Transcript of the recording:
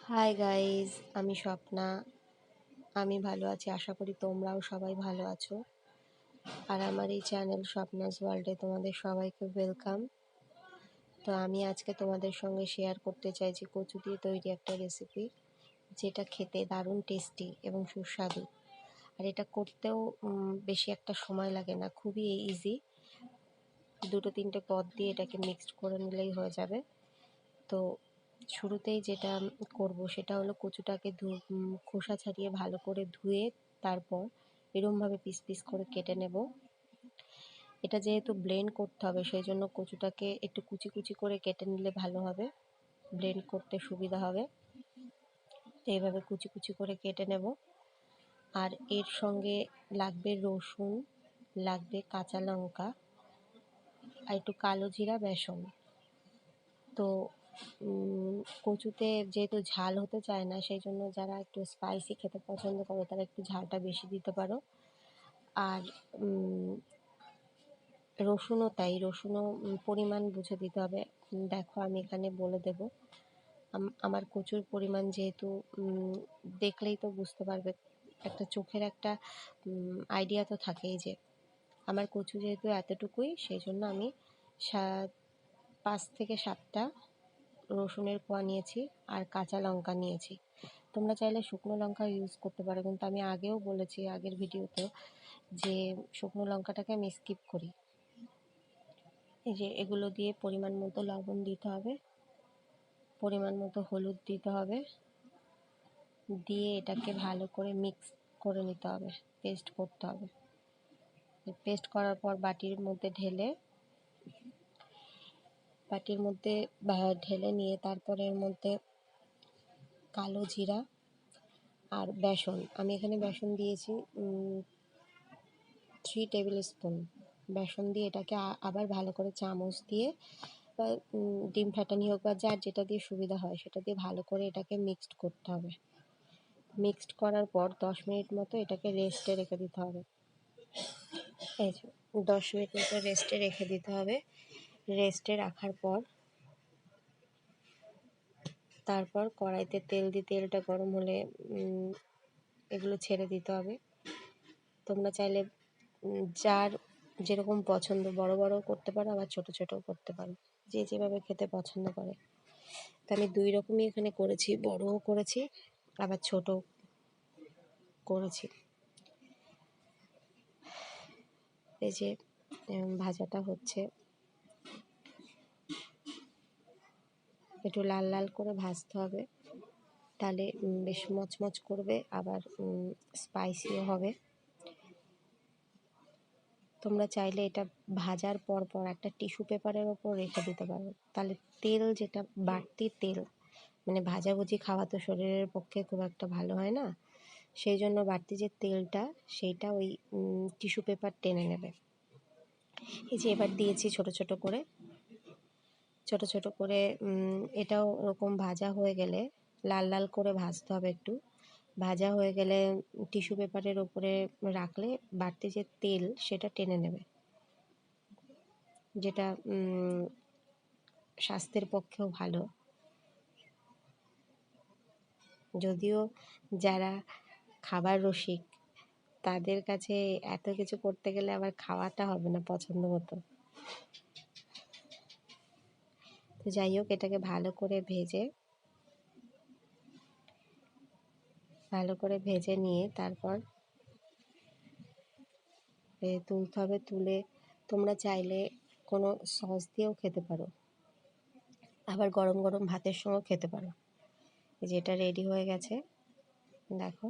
Hi guys, আমি স্বপ্না। আমি ভালো আছি, আশা করি তোমরাও সবাই ভালো আছো। আর আমার এই চ্যানেল স্বপ্নাস ওয়ার্ল্ডে তোমাদের সবাইকে ওয়েলকাম। তো আমি আজকে তোমাদের সঙ্গে শেয়ার করতে চাইছি কচু দিয়ে তৈরি একটা রেসিপি, যেটা খেতে দারুণ টেস্টি এবং সুস্বাদু। আর এটা করতেও বেশি একটা সময় লাগে না, খুবই ইজি। 2-3টে পদ দিয়ে এটাকে মিক্সড করে নিলেই হয়ে যাবে। তো শুরুতেই যেটা করব সেটা হলো কচুটাকে খোসা ছাড়িয়ে ভালো করে ধুয়ে তারপর এরমভাবে পিস পিস করে কেটে নেব। এটা যেহেতু ব্লেন্ড করতে হবে সেই জন্য কচুটাকে একটু কুচি কুচি করে কেটে নিলে ভালো হবে, ব্লেন্ড করতে সুবিধা হবে। তো এইভাবে কুচি কুচি করে কেটে নেব। আর এর সঙ্গে লাগবে রসুন, লাগবে কাঁচা লঙ্কা, আর একটু কালো জিরা, বেসন। তো কচুতে যেহেতু ঝাল হতে চায় না, সেই জন্য যারা একটু স্পাইসি খেতে পছন্দ করে তারা একটু ঝালটা বেশি দিতে পারো। আর রসুনও তাই, রসুনও পরিমাণ বুঝে দিতে হবে। দেখো আমি এখানে বলে দেব। আমার কচুর পরিমাণ যেহেতু দেখলেই তো বুঝতে পারবে, একটা চোখের একটা আইডিয়া তো থাকেই যে আমার কচু যেহেতু এতটুকুই, সেই জন্য আমি 5 থেকে 7টা রসুনের কোয়া নিয়েছি আর কাঁচা লঙ্কা নিয়েছি। তোমরা চাইলে শুকনো লঙ্কা ইউজ করতে পারো, কিন্তু আমি আগেও বলেছি আগের ভিডিওতেও যে শুকনো লঙ্কাটাকে আমি স্কিপ করি। এই যে এগুলো দিয়ে পরিমাণ মতো লবণ দিতে হবে, পরিমাণ মতো হলুদ দিতে হবে, দিয়ে এটাকে ভালো করে মিক্স করে নিতে হবে, পেস্ট করতে হবে। পেস্ট করার পর বাটির মধ্যে ঢেলে নিয়ে তারপরে এর মধ্যে কালো জিরা আর বেসন, আমি এখানে বেসন দিয়েছি 3 টেবিল স্পুন বেসন দিয়ে এটাকে আবার ভালো করে চামচ দিয়ে বা ডিম ফ্যাটানি হোক বা যার যেটা দিয়ে সুবিধা হয় সেটা দিয়ে ভালো করে এটাকে মিক্সড করতে হবে। মিক্সড করার পর 10 মিনিট মতো এটাকে রেস্টে রেখে দিতে হবে। এই 10 মিনিট মতো রেস্টে রেখে দিতে হবে। রেস্টে রাখার পর তারপর কড়াইতে তেল দিয়ে তেলটা গরম হলে এগুলো ছেড়ে দিতে হবে। তোমরা চাইলে যার যেরকম পছন্দ বড় বড়ও করতে পারো, আবার ছোট ছোটও করতে পারো, যে যেভাবে খেতে পছন্দ করে। তো আমি 2 রকমই এখানে করেছি, বড়ও করেছি আবার ছোটও করেছি। এই যে ভাজাটা হচ্ছে, একটু লাল লাল করে ভাজতে হবে, তাহলে বেশ মচমচ করবে, আবার স্পাইসিও হবে। তোমরা চাইলে এটা ভাজার পর পর একটা টিস্যু পেপারের ওপর রেখে দিতে পারো, তাহলে তেল যেটা বাড়তি তেল, মানে ভাজাভুজি খাওয়া তো শরীরের পক্ষে খুব একটা ভালো হয় না, সেই জন্য বাড়তি যে তেলটা সেইটা ওই টিস্যু পেপার টেনে নেবে। এই যে এবার দিয়েছি ছোট ছোট করে এটাও ওরকম ভাজা হয়ে গেলে লাল লাল করে ভাজতে হবে একটু। ভাজা হয়ে গেলে টিস্যু পেপারের ওপরে রাখলে বাড়তি যে তেল সেটা টেনে নেবে, যেটা স্বাস্থ্যের পক্ষেও ভালো। যদিও যারা খাবার রসিক তাদের কাছে এত কিছু করতে গেলে আবার খাওয়াটা হবে না পছন্দ মতো। তো যাই হোক, এটাকে ভালো করে ভেজে নিয়ে তারপর তুলতে হবে। তুলে তোমরা চাইলে কোনো সস দিয়েও খেতে পারো, আবার গরম গরম ভাতের সঙ্গেও খেতে পারো। এই যে এটা রেডি হয়ে গেছে, দেখো